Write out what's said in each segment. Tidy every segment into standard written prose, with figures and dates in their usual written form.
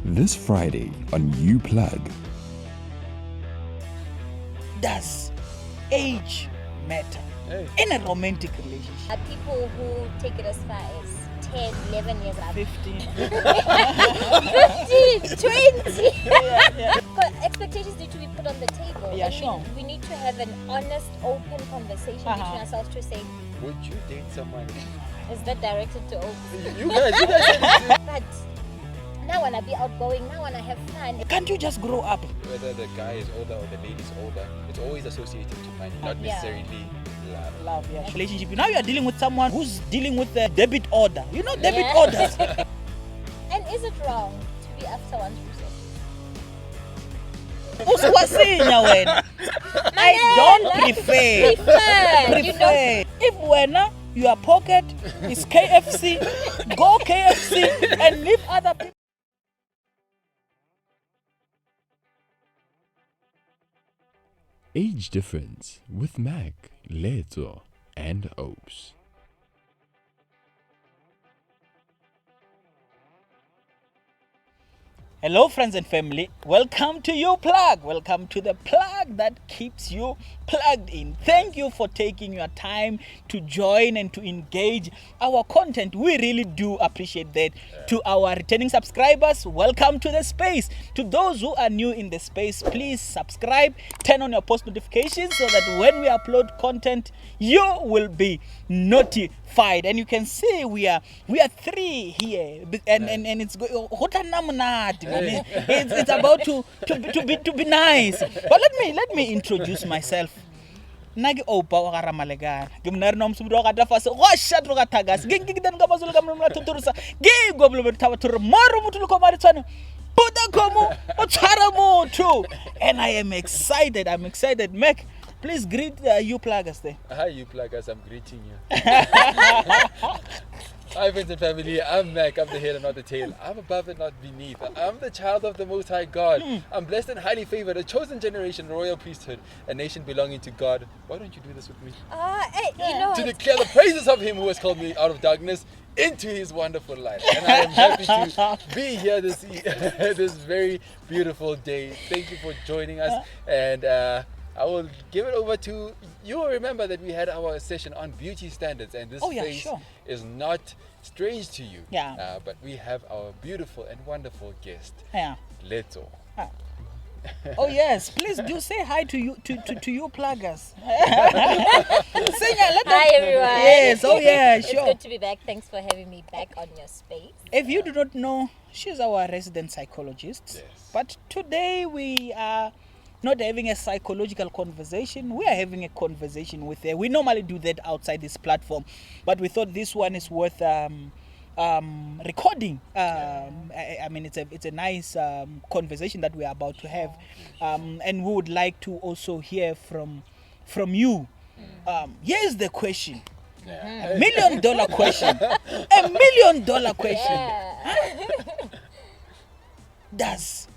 This Friday on Plug. Does age matter in a romantic relationship? People who take it as far as 10, 11 years old. 15. 15, 20. Because expectations need to be put on the table. Yeah, and sure. We need to have an honest, open conversation between ourselves to say, would you date someone? is that directed to all? You guys said it. But now I want to be outgoing, now I want to have fun. Can't you just grow up? Whether the guy is older or the lady is older, it's always associated to money, not necessarily love. Love, yeah. Relationship. Now you are dealing with someone who's dealing with the debit order. You know debit orders. And is it wrong to be after one's process? Usiwasinya wena. I don't prefer. Prefer. If wena your pocket is KFC, go KFC and leave other people. Age difference with Mac, Leto, and Opes. Hello friends and family, welcome to Plug. Welcome to the plug that keeps you plugged in. Thank you for taking your time to join and to engage our content. We really do appreciate that. To our returning subscribers, welcome to the space. To those who are new in the space, please subscribe, turn on your post notifications so that when we upload content, you will be notified. And you can see we are 3 here, and it's it's about to be nice. But let me introduce myself. Nagi opa ogara malegana gimnar nom subro gata fase washat ro gatagas gingidan gamazul gamla tutursa gi goblo tawatur maru mutul ko maritsana puta komu otsara mutu. And I am excited. I'm excited. Mac, please greet you pluggers there. Hi, you pluggers. I'm greeting you. Hi, friends and family. I'm Mac. I'm the head and not the tail. I'm above and not beneath. I'm the child of the Most High God. I'm blessed and highly favored, a chosen generation, royal priesthood, a nation belonging to God. Why don't you do this with me? You know, To declare the praises of Him who has called me out of darkness into His wonderful light. And I am happy to be here this very beautiful day. Thank you for joining us. And I will give it over to you. Will remember that we had our session on beauty standards, and this face is not strange to you. But we have our beautiful and wonderful guest, Leto. Oh yes, please do say hi to you pluggers. Hi everyone. Yes, oh yeah, sure. It's good to be back. Thanks for having me back on your space. If you do not know, she's our resident psychologist. Yes. But today we are not having a psychological conversation. We are having a conversation with her. We normally do that outside this platform, but we thought this one is worth recording. I mean, it's a nice conversation that we are about to have, and we would like to also hear from you. Here's the question. $1 million question. $1 million question. Does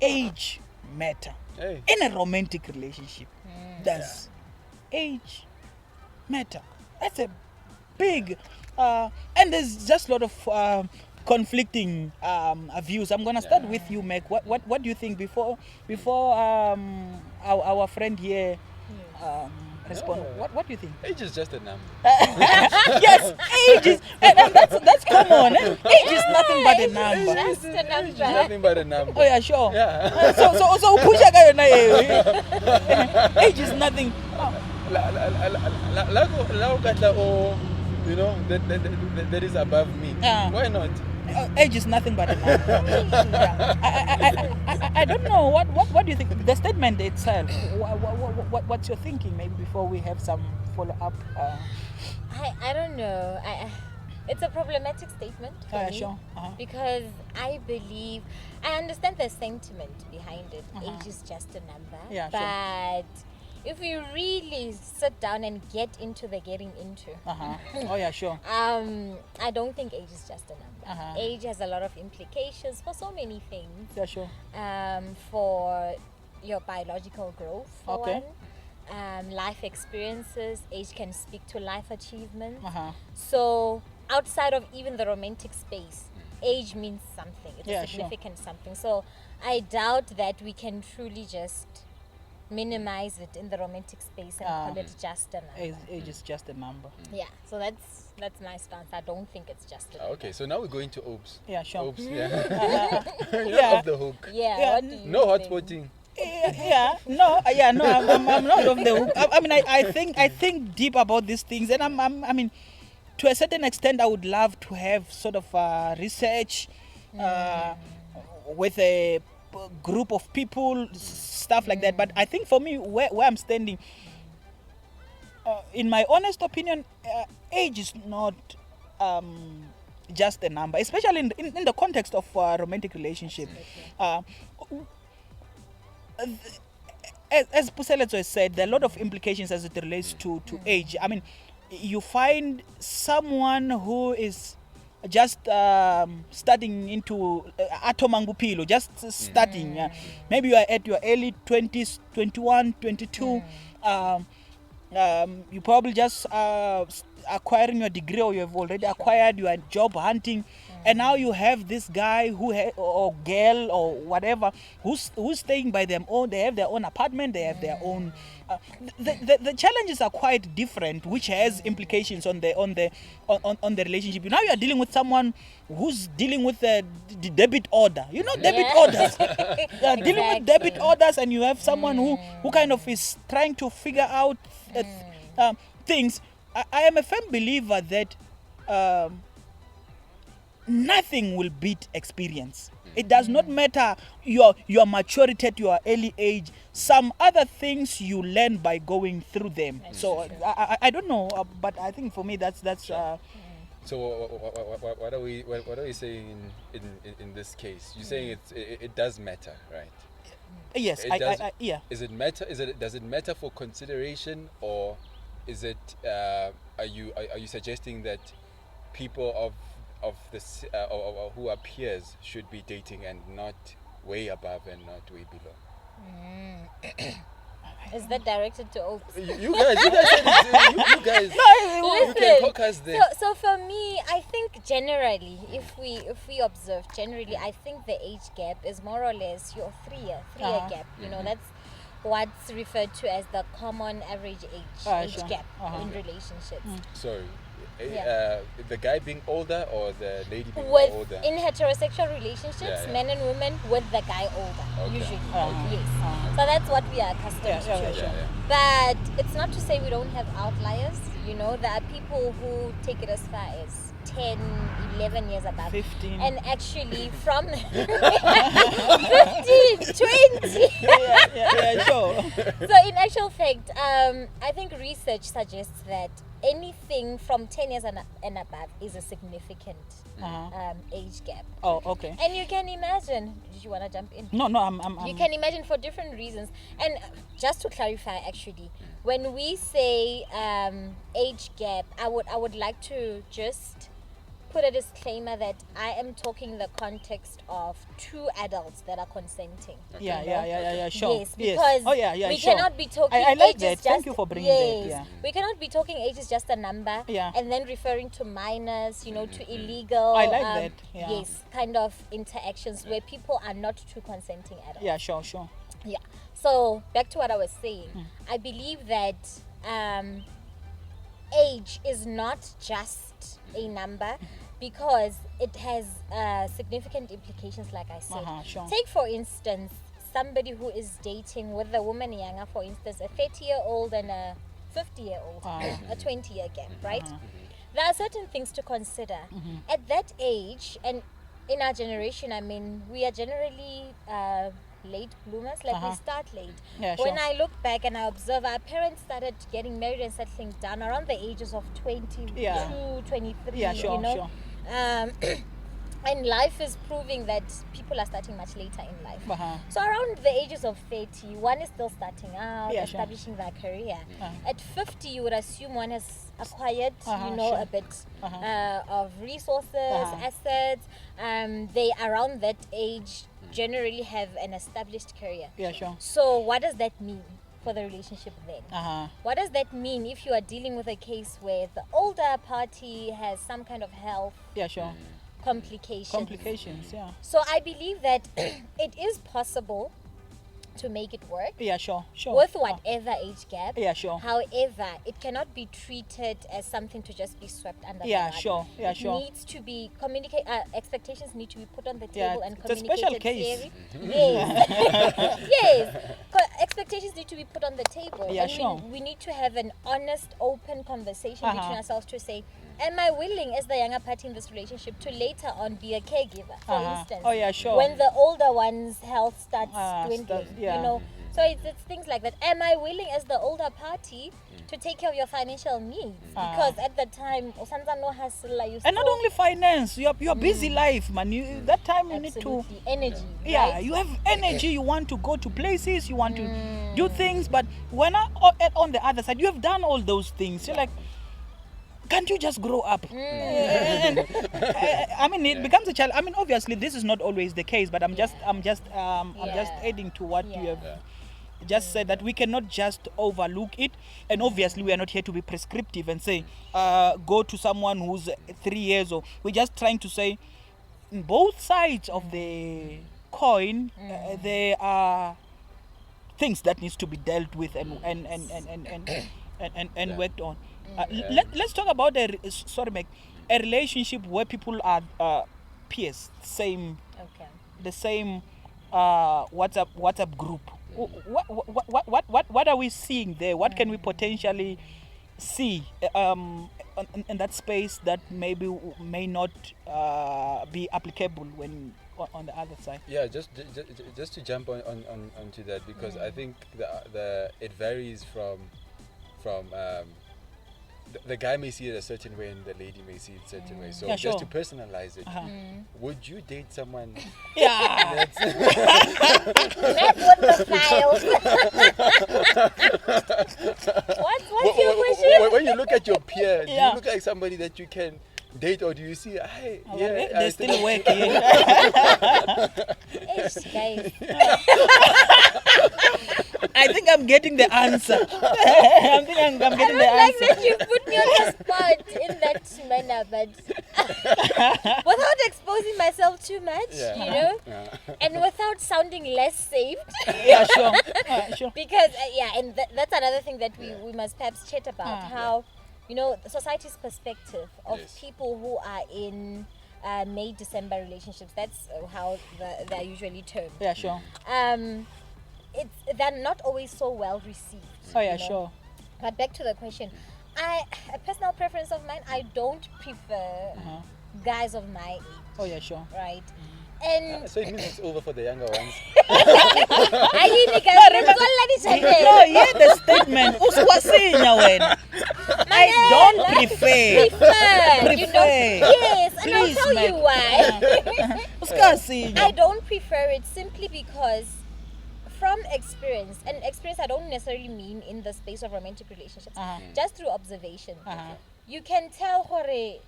age matter in a romantic relationship? Does age matter? That's a big and there's just a lot of conflicting views. I'm gonna start with you, Mac. What do you think before our friend here respond? What do you think? Age is just a number. Yes, age is, and that's common. Age is nothing but a number. Just a number. Age is nothing but a number. Oh yeah, sure. Yeah. So push age is nothing. You know, that is above me. Why not? Age is nothing but a number. I don't know. What do you think? The statement itself. What's your thinking? Maybe before we have some follow up. I don't know. It's a problematic statement for me, sure. because I understand the sentiment behind it. Age is just a number. Yeah, but if we really sit down and get into the getting into, oh yeah, sure. I don't think age is just a number. Age has a lot of implications for so many things. Yeah, sure. For your biological growth, for Okay. one. Life experiences. Age can speak to life achievements. So outside of even the romantic space, age means something. It's Yeah, a sure. significant something. So I doubt that we can truly just minimize it in the romantic space and call it just a number. Age is just a number. Yeah, so that's my stance. I don't think it's just a number. Okay, so now we're going to Obes. Yeah, sure. Obes, yeah. You're Yeah. off the hook. Yeah, Yeah, what do you No think? hotspotting. No, I'm not of the hook. I mean, I think deep about these things, and I mean, to a certain extent, I would love to have sort of research with a group of people, stuff like that. But I think for me, where I'm standing, in my honest opinion, age is not just a number, especially in the context of romantic relationship. As Puseletso has said, there are a lot of implications as it relates to age. I mean, you find someone who is just starting into atomangupilo, just starting. Maybe you are at your early 20s, 21, 22. You probably just acquiring your degree, or you have already acquired, you are job hunting, and now you have this guy or girl or whatever who's staying by their own. They have their own apartment, they have their own the challenges are quite different, which has implications on the relationship. Now you are dealing with someone who's dealing with the debit order, debit orders. You are dealing with debit orders, and you have someone who kind of is trying to figure out things. I am a firm believer that nothing will beat experience. It does not matter your maturity at your early age. Some other things you learn by going through them. So I don't know, but I think for me that's. So what are we saying in this case? You're saying it does matter, right? Yes, yeah. Does it matter for consideration, or is it? Are you suggesting that people of this who are peers should be dating and not way above and not way below? Is that directed to Oaks? You guys said it. You guys. You can talk us there. So for me, I think generally, if we observe generally, I think the age gap is more or less your three-year gap. That's what's referred to as the common average age Sure. gap in relationships. Sorry. Yeah. The guy being older or the lady being With older? in heterosexual relationships, Yeah. men and women, with the guy older, Okay. usually. Okay. Yes. So that's what we are accustomed to. Sure. But it's not to say we don't have outliers. There are people who take it as far as 10, 11 years above. 15. And actually from 15, 20. Yeah, sure. So in actual fact, I think research suggests that anything from 10 years and above is a significant age gap. Oh, okay. And you can imagine, did you want to jump in? No, I'm You can imagine for different reasons. And just to clarify, actually, when we say age gap, I would like to just put a disclaimer that I am talking in the context of two adults that are consenting. Yeah, sure. Yes, because we sure. cannot be talking I age like is that. just, Thank you for bringing that. Yeah. we cannot be talking age is just a number and then referring to minors, to illegal I like that. Yeah. yes, kind of interactions where people are not two consenting adults. Yeah, sure. Yeah. So back to what I was saying. I believe that age is not just a number because it has significant implications, like I said. Sure. Take, for instance, somebody who is dating with a woman younger, for instance, a 30-year-old and a 50-year-old, a 20-year gap, right? There are certain things to consider. At that age, and in our generation, I mean, we are generally late bloomers, we start late. Yeah, When sure. I look back and I observe, our parents started getting married and settling down around the ages of 22, 23, Yeah, sure. And life is proving that people are starting much later in life. So around the ages of 30, one is still starting out, Yeah, sure. establishing their career. At 50, you would assume one has acquired, Sure. a bit of resources, assets. They around that age generally have an established career. Yeah, sure. So what does that mean for the relationship then? What does that mean if you are dealing with a case where the older party has some kind of health Yeah, sure. complications. Yeah. So I believe that it is possible to make it work Yeah, sure. with whatever age gap. Yeah, sure. However, it cannot be treated as something to just be swept under Yeah, the rug. sure. Yeah, It sure. needs to be expectations need to be put on the Yeah, table and it's a special communicated case. fairly. Yes. Yes. Expectations need to be put on the table. Yeah, and sure. we need to have an honest, open conversation between Uh-huh. ourselves to say, am I willing as the younger party in this relationship to later on be a caregiver, for Uh-huh. instance? Oh, yeah, sure. When the older one's health starts dwindling, starts- yeah. you know. So it's things like that. Am I willing as the older party to take care of your financial needs? Because at the time, Osanza no hustle, you And not still- only finance, your busy life, man. That time you need to. absolutely energy. Yeah, right? you have energy. You want to go to places. You want to do things. But when on the other side, you have done all those things. You're like, can't you just grow up? And, I mean, it becomes a challenge. I mean, obviously, this is not always the case. But I'm just adding to what you have just said, that we cannot just overlook it. And obviously, we are not here to be prescriptive and say, go to someone who's 3 years old. We're just trying to say, in both sides of the coin, there are things that needs to be dealt with and worked on. Let's talk about a relationship where people are peers, the same WhatsApp group. What are we seeing there? What can we potentially see in that space that maybe may not be applicable when on the other side? Yeah, just to jump onto that, because I think it varies from the guy may see it a certain way and the lady may see it a certain way. So Yeah, just sure. to personalize it, would you date someone Yeah. that's Not with the files. What's your question? when you look at your peer, do Yeah. you look like somebody that you can date, or do you see, hey, yeah, They I still think- working. Ish, guys. I think I'm getting the answer. I think I'm I getting don't the like answer. that you put me on the spot in that manner, but without exposing myself too much, Yeah. you know, Yeah. and without sounding less saved. Yeah, sure. Sure. Because and that's another thing that we must perhaps chat about, how you know society's perspective of Yes. people who are in May-December relationships. That's how they're usually termed. Yeah, sure. They're not always so well received. Oh, yeah, you know. sure. But back to the question, a personal preference of mine, I don't prefer guys of my age, Oh, yeah, sure. right? And So it means it's over for the younger ones. I need No, yeah, the statement. Usiwasinya wena. I don't prefer. You know, yes, and I'll Please, tell you Meg. why. Usikasinya. I don't prefer it simply because from experience, and experience I don't necessarily mean in the space of romantic relationships, just through observation, you can tell hore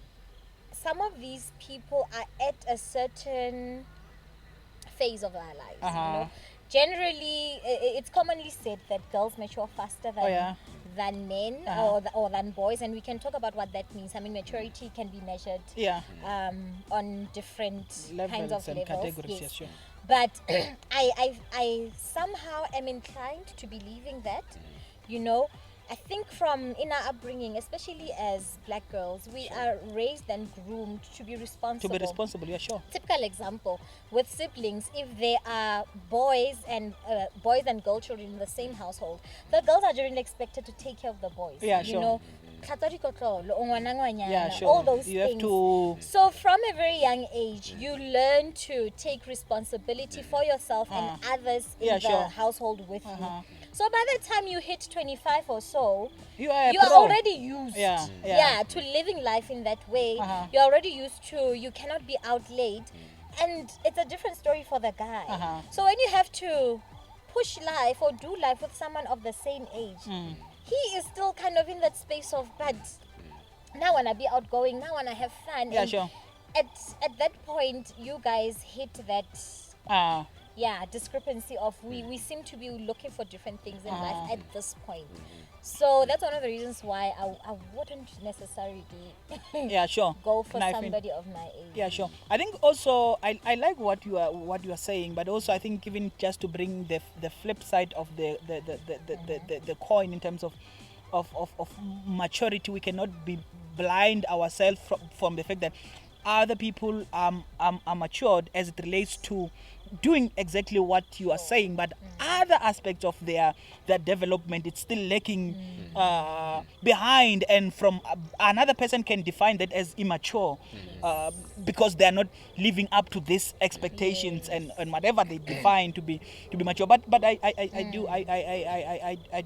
some of these people are at a certain phase of their lives. You know? Generally, it's commonly said that girls mature faster than men or than boys, and we can talk about what that means. I mean, maturity can be measured on different kinds of and levels. categories. Yes. Yes, sure. But I somehow am inclined to believing that, you know, I think from in our upbringing, especially as black girls, we are raised and groomed to be responsible. To be responsible, yeah, sure. Typical example with siblings, if there are boys and girl children in the same household, the girls are generally expected to take care of the boys. Yeah, you sure. know, Yeah, sure. all those You things. have to. So from a very young age, you learn to take responsibility for yourself and others in Yeah, the sure. household with you. So by the time you hit 25 or so, You are, you are already used Yeah. to living life in that way. You're already used to, you cannot be out late. And it's a different story for the guy. So when you have to push life or do life with someone of the same age, he is still kind of in that space of, but now when I be outgoing, now when I have fun. Yeah, And sure. At that point, you guys hit that discrepancy of we seem to be looking for different things in life at this point. So that's one of the reasons why I wouldn't necessarily go for somebody of my age. Yeah, sure. I think also I like what you are saying, but also I think even just to bring the flip side of the coin in terms of maturity, we cannot be blind ourselves from the fact that other people are matured as it relates to doing exactly what you are saying, but other aspects of their development, it's still lacking behind, and from another person can define that as immature because they are not living up to these expectations and whatever they define to be mature. But I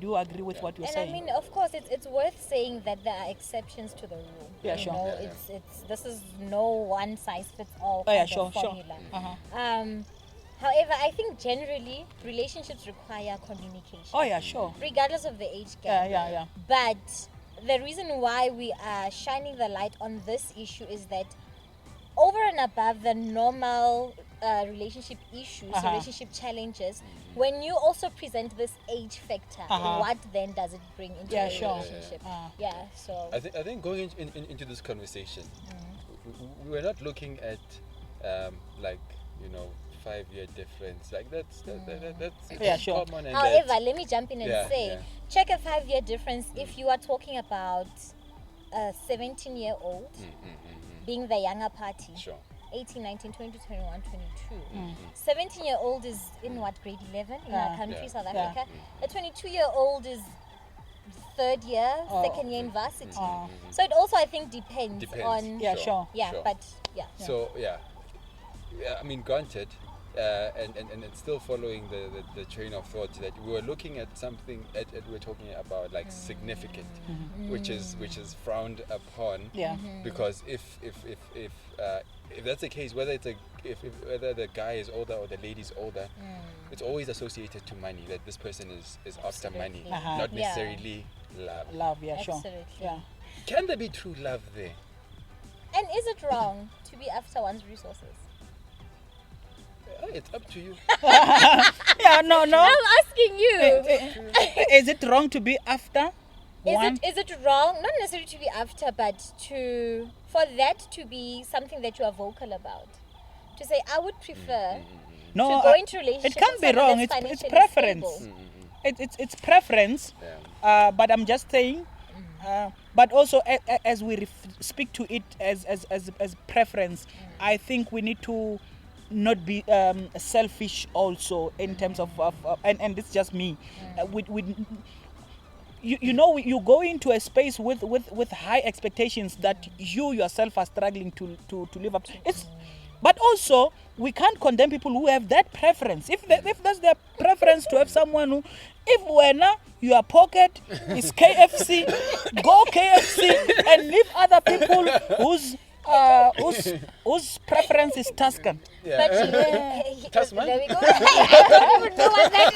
do agree with what you're saying. And I mean, of course, it's worth saying that there are exceptions to the rule. Yeah, sure. You know, it's this is no one size fits all formula. However, I think generally relationships require communication. Oh yeah, sure. Regardless of the age gap. Yeah. But the reason why we are shining the light on this issue is that over and above the normal relationship issues, relationship challenges, when you also present this age factor, what then does it bring into a relationship? So I think going into this conversation, we're not looking at like 5-year difference, like that's common. And however, let me jump in and say, check a 5-year difference if you are talking about a 17-year-old being the younger party. Sure. 18, 19, 20, 21, 22. 17-year-old is in what, grade 11 in our country, South Africa. A 22-year-old is third year, second year university. So it also, I think, depends on... Sure. So, I mean, granted, and still following the train of thought that we were looking at something we're talking about like significant, which is frowned upon, because if that's the case, whether the guy is older or the lady is older, it's always associated to money, that this person is after money, not necessarily love. Absolutely. Can there be true love there? And is it wrong to be after one's resources? It's up to you. No. I'm asking you. Is it wrong to be after? Is it wrong, not necessarily to be after, but for that to be something that you are vocal about? To say, I would prefer to go into a relationship. It can't be wrong. It's preference. It's preference. But I'm just saying. But also, as we speak to it as preference, I think we need to not be selfish also in terms of and it's just me. You go into a space with high expectations that you yourself are struggling to live up. But also, we can't condemn people who have that preference. If that's their preference to have someone who, if when your pocket is KFC, go KFC and leave other people whose preference is Tuscan. But Tasman? there we go. I don't even know what that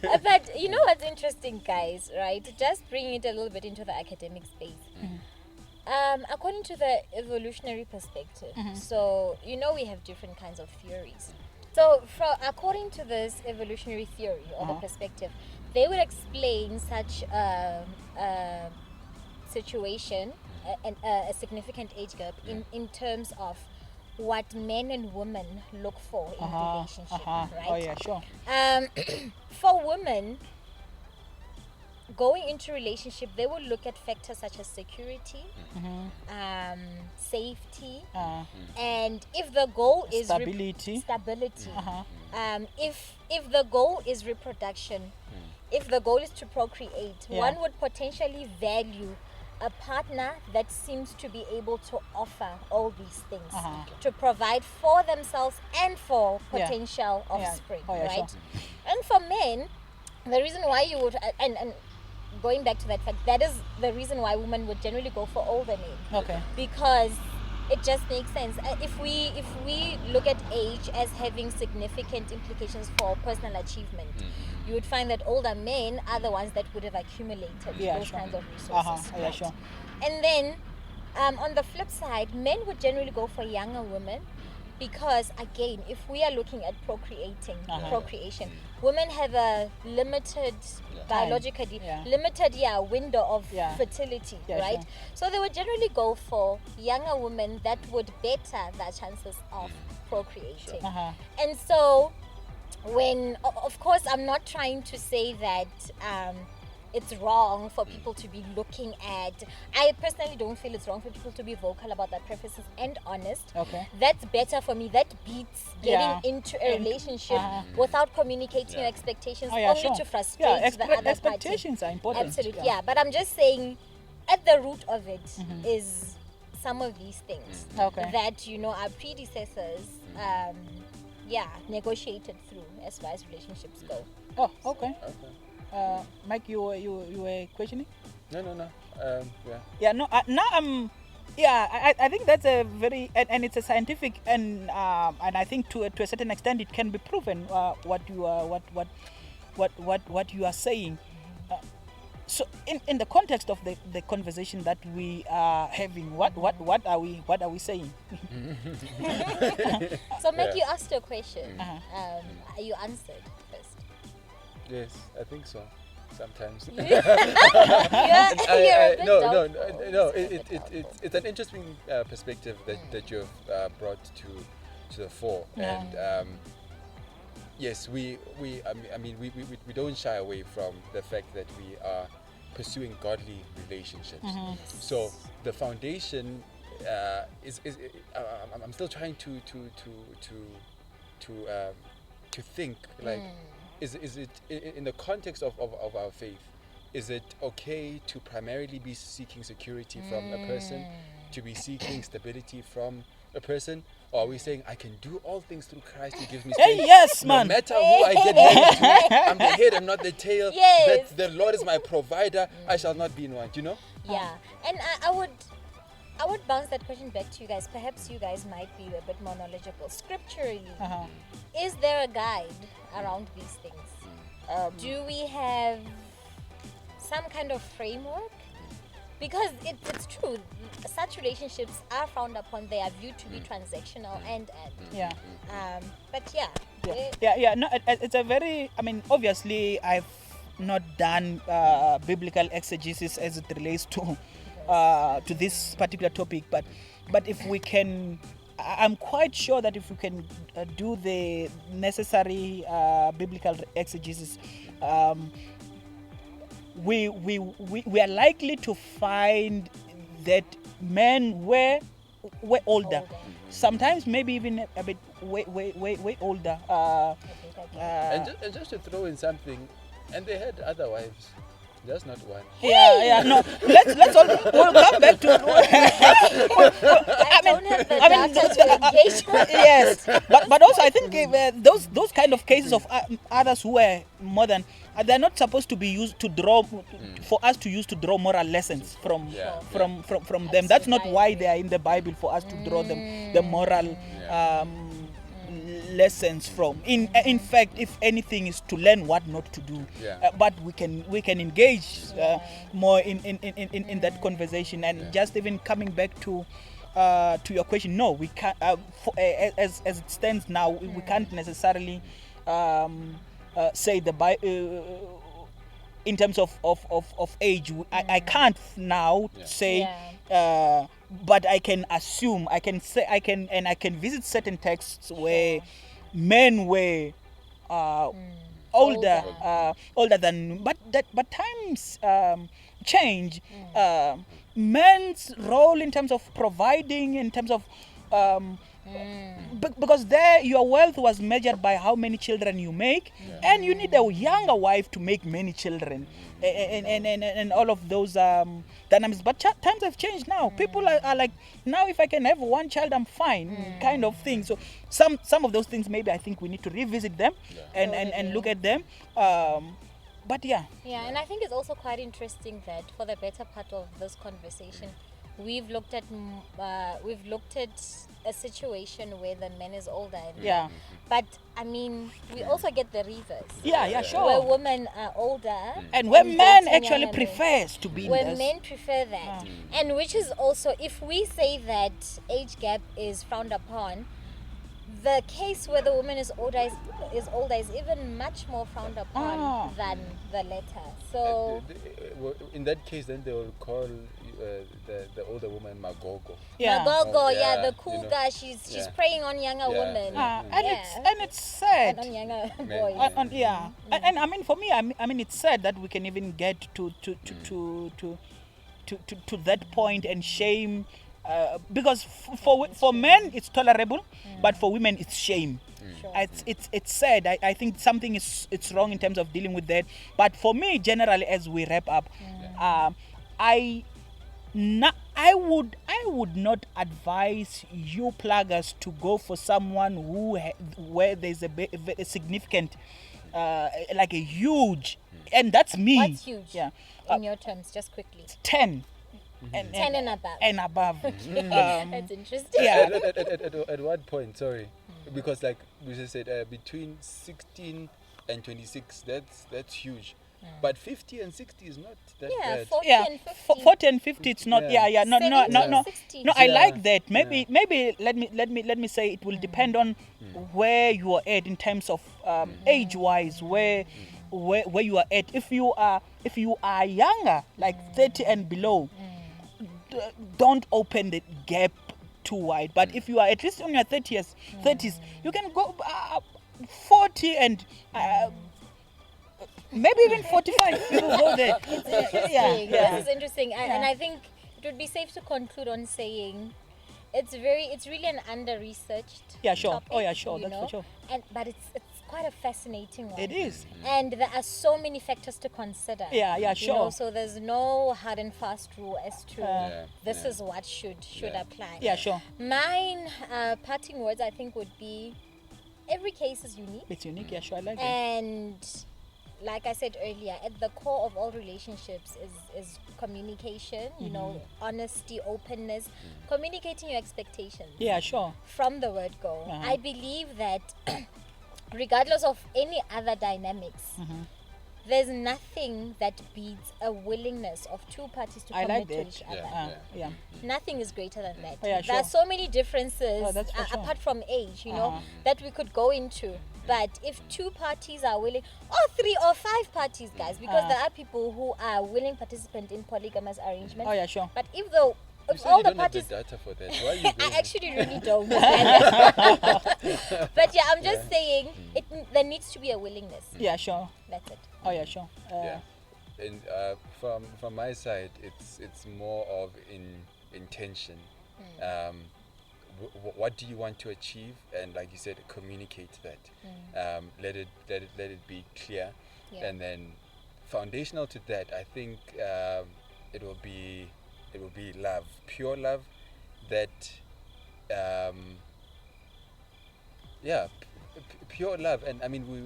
is. But you know what's interesting, guys, right? Just bringing it a little bit into the academic space. According to the evolutionary perspective, so we have different kinds of theories. So according to this evolutionary theory or the perspective, they would explain such a situation, a significant age gap in terms of what men and women look for in relationship, right? Oh yeah, sure. For women, going into relationship, they will look at factors such as security, safety, and if the goal is stability, if the goal is reproduction, if the goal is to procreate, one would potentially value a partner that seems to be able to offer all these things, to provide for themselves and for potential offspring, right? Sure. And for men, the reason why you would, and going back to that fact, that is the reason why women would generally go for older men. Okay. Because it just makes sense. If we look at age as having significant implications for personal achievement, you would find that older men are the ones that would have accumulated those kinds of resources. Right? And then on the flip side, men would generally go for younger women Because again, if we are looking at Uh-huh. procreation, women have a limited biologically limited window of fertility, Yeah, right? sure. So they would generally go for younger women that would better their chances of procreating. Uh-huh. And so when of course I'm not trying to say that it's wrong for people to be looking at, I personally don't feel it's wrong for people to be vocal about their preferences and honest. Okay. That's better for me. That beats getting Yeah. into a relationship without communicating your expectations, Oh, yeah, only sure. to frustrate Yeah, the other expectations party. are important. Absolutely, yeah. But I'm just saying, at the root of it is some of these things Okay. that our predecessors negotiated through as far as relationships go. Oh, okay. Okay. Mike, you were questioning? No. Yeah. Yeah, no. Now I'm. Yeah, I think that's a very and it's a scientific and I think to a certain extent it can be proven what you are what you are saying. So in the context of the conversation that we are having, what are we saying? So, Meg, Yeah. you asked a question. You answered first. Yes, I think so. Sometimes. You're a bit doubtful. No. It's an interesting perspective that you've brought to the fore, and yes, we don't shy away from the fact that we are pursuing godly relationships. So the foundation is I'm still trying to think like. Is it in the context of our faith, is it okay to primarily be seeking security from a person, to be seeking stability from a person, or are we saying I can do all things through Christ who gives me strength? Yes, No man. matter who I get married to, I'm the head, I'm not the tail. Yes. That the Lord is my provider, I shall not be in want, Yeah, and I would bounce that question back to you guys. Perhaps you guys might be a bit more knowledgeable. Scripturally, is there a guide around these things? Do we have some kind of framework? Because it's true, such relationships are frowned upon. They are viewed to be transactional and Yeah. but yeah. Yeah. No, it's a very. I mean, obviously, I've not done biblical exegesis as it relates to this particular topic, but if we can, I'm quite sure that if we can do the necessary biblical exegesis, we are likely to find that men were older. Sometimes maybe even a bit way older. And just to throw in something, and they had other wives, just not one. Yeah. No, let's all. We'll come back to. I don't have the data to engage. Yes, but also I think those kind of cases of others who were more than they're not supposed to be used to draw for us to use to draw moral lessons from them. That's not why they are in the Bible, for us to draw them the moral lessons from. In fact, if anything, is to learn what not to do. But we can engage more in that conversation, and just even coming back to your question, no, we can't. As it stands now, we can't necessarily say the in terms of age. I can't now say. But I can assume, I can visit certain texts where men were older than, but times change. Men's role in terms of providing, in terms of because there your wealth was measured by how many children you make, and you need a younger wife to make many children, and all of those dynamics. But times have changed now. People are like, now if I can have one child, I'm fine, kind of thing. So some of those things, maybe I think we need to revisit them and look at them. But yeah, and I think it's also quite interesting that for the better part of this conversation, we've looked at a situation where the man is older. But I mean, we also get the reverse. Sure. Where women are older and where men dating actually younger men. prefers to be. Where men prefer that, and which is also, if we say that age gap is frowned upon, the case where the woman is older is even much more frowned upon than the latter. So in that case, then they will call the older woman Magogo. Magogo, yeah, the cool guy. She's preying on younger women. And it's sad. And on younger Men, boys. yeah. And I mean, for me, I mean, it's sad that we can even get to that point and shame, because for men it's tolerable, but for women it's shame. Sure. It's sad. I think something it's wrong in terms of dealing with that. But for me, generally, as we wrap up, I would not advise you pluggers to go for someone where there's a significant, like a huge, and that's me. What's huge? Yeah, In your terms, just quickly. 10. 10 and above. And above. That's interesting. Yeah. At what point? Sorry, because like we just said, between 16 and 26, that's huge. But 50 and 60 is not that bad. 40 Yeah, and 50. 40 and 50. It's not. Yeah. No. 60. No, I Yeah. like that. Maybe let me say it will depend on where you are at in terms of age-wise, where you are at. If you are younger, like 30 and below, don't open the gap too wide. But if you are at least on your 30s, you can go 40 and. Maybe even 45. You will go there. This is interesting, and I think it would be safe to conclude on saying it's really an under-researched. Yeah, sure. Topic, Oh, yeah, sure. you That's for know? sure. But it's quite a fascinating one. It is. And there are so many factors to consider. Yeah, You know, sure. so there's no hard and fast rule as to this yeah. is what should apply. Yeah, sure. Mine parting words I think would be every case is unique. It's unique. Yeah, sure. I like it. And like I said earlier, at the core of all relationships is communication, you know, honesty, openness, communicating your expectations Yeah, sure. from the word go. I believe that regardless of any other dynamics, there's nothing that beats a willingness of two parties to I commit like to that. each other. Yeah. Nothing is greater than that. Oh, yeah, There are sure. so many differences Oh, that's for sure. apart from age, you know, that we could go into. But if two parties are willing, or 3 or 5 parties, guys, because there are people who are willing participants in polygamous arrangements. Oh, yeah, sure. But if You said all you the don't have parties, the data for that. Why are you I going? actually really don't. But yeah, I'm just saying there needs to be a willingness. Yeah, sure. That's it. Oh, yeah, sure. Yeah. And from my side, it's more of intention. What do you want to achieve? And like you said, communicate that. Let it be clear. Yeah. And then foundational to that, I think it will be love, pure love. That pure love. And I mean, we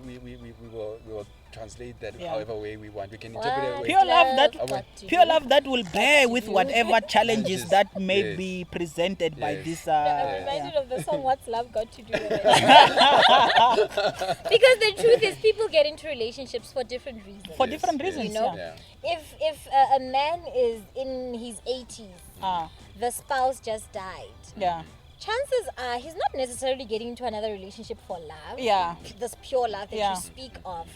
will translate that however way we want. We can interpret it. What Pure love that will bear to with do. whatever challenges Yes. that may Yes. be presented by Yes. this. I'm reminded of the song "What's Love Got to Do with It?" Because the truth is, people get into relationships for different reasons. For Yes, different yes. reasons. You know? Yeah. If a man is in his 80s, the spouse just died. Yeah. Chances are he's not necessarily getting into another relationship for love. Yeah. This pure love that Yeah. you speak of.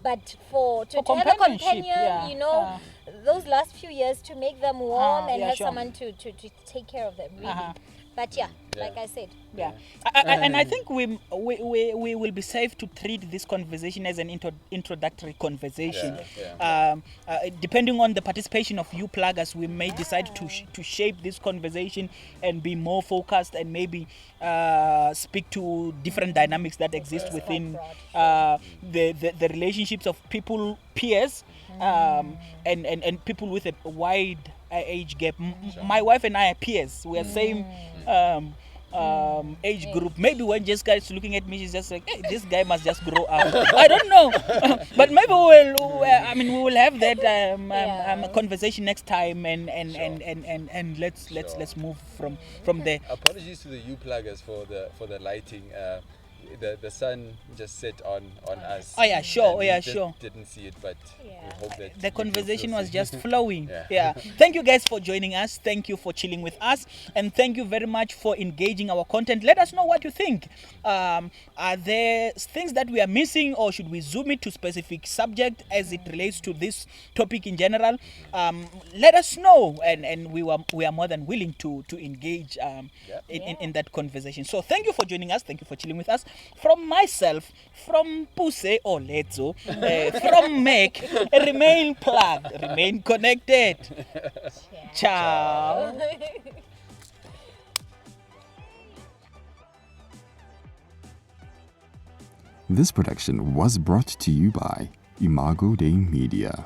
But to have a companionship, companion, yeah, you know, those last few years to make them warm and yeah, have sure. someone to take care of them, really. But yeah, like I said, Yeah, and I think we will be safe to treat this conversation as an introductory conversation. Depending on the participation of you pluggers, we may decide to shape this conversation and be more focused and maybe speak to different dynamics that exist within the relationships of people, peers, and people with a wide age gap. My wife and I are peers. We are same age group. Maybe when Jessica is looking at me, she's just like, hey, this guy must just grow up. I don't know. But maybe we will have that conversation next time and let's move from there. Apologies to the U pluggers for the lighting. the sun just set on us. Oh, yeah, sure. and Oh, we yeah, just sure. Didn't see it, but Yeah. we hope that The you conversation will was see. just flowing. Yeah. Yeah. Thank you guys for joining us. Thank you for chilling with us. And thank you very much for engaging our content. Let us know what you think. Are there things that we are missing, or should we zoom it to specific subject as it relates to this topic in general? Let us know, and we are more than willing to engage in that conversation. So thank you for joining us. Thank you for chilling with us. From myself, from Puseletso, from Mac, remain plugged, remain connected. Ciao. This production was brought to you by Imago Dei Media.